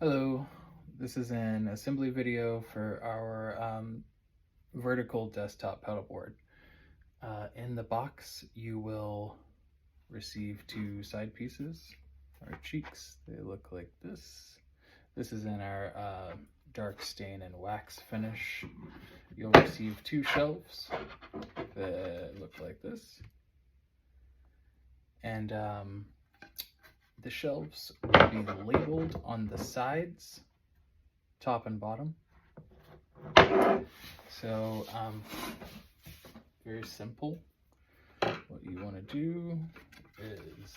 Hello, this is an assembly video for our vertical desktop pedalboard. In the box you will receive two side pieces, or cheeks. They look like this. This is in our dark stain and wax finish. You'll receive two shelves that look like this. And the shelves will be labeled on the sides, top and bottom. So, very simple. What you want to do is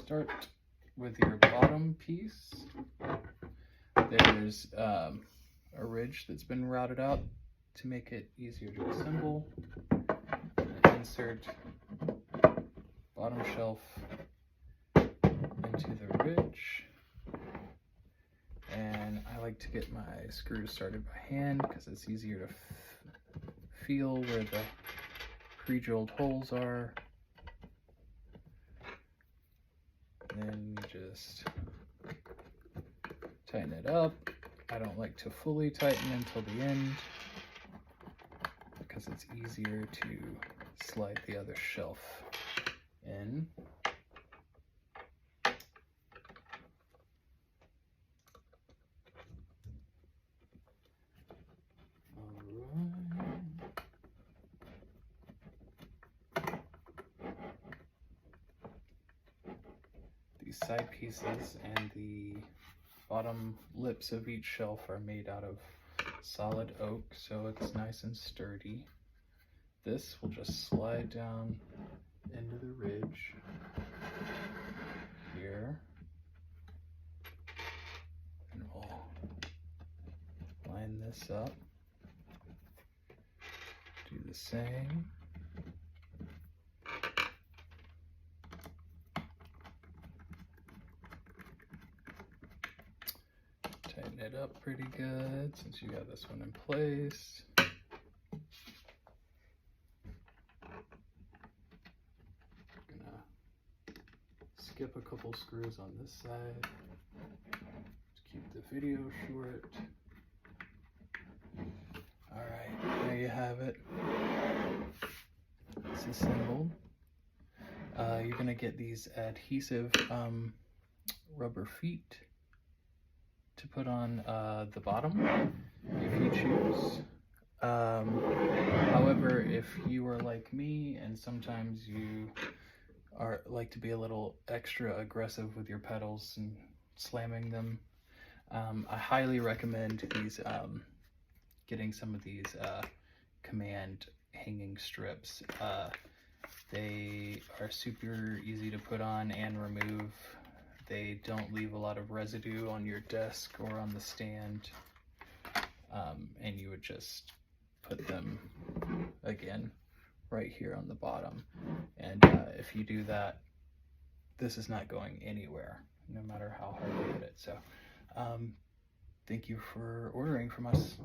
start with your bottom piece. There's a ridge that's been routed out to make it easier to assemble. Insert bottom shelf into the ridge, and I like to get my screws started by hand because it's easier to feel where the pre-drilled holes are. Then you just tighten it up. I don't like to fully tighten until the end because it's easier to slide the other shelf in. These side pieces and the bottom lips of each shelf are made out of solid oak, so it's nice and sturdy. This will just slide down into the ridge here, and we'll line this up. Do the same. Tighten it up pretty good since you got this one in place. Gonna skip a couple screws on this side to keep the video short. Alright, there you have it. It's assembled. You're gonna get these adhesive rubber feet to put on the bottom if you choose. However, if you are like me and sometimes you like to be a little extra aggressive with your pedals and slamming them, I highly recommend these getting some of these command hanging strips. They are super easy to put on and remove. They don't leave a lot of residue on your desk or on the stand, and you would just put them again right here on the bottom. And if you do that, this is not going anywhere, no matter how hard you hit it. So thank you for ordering from us.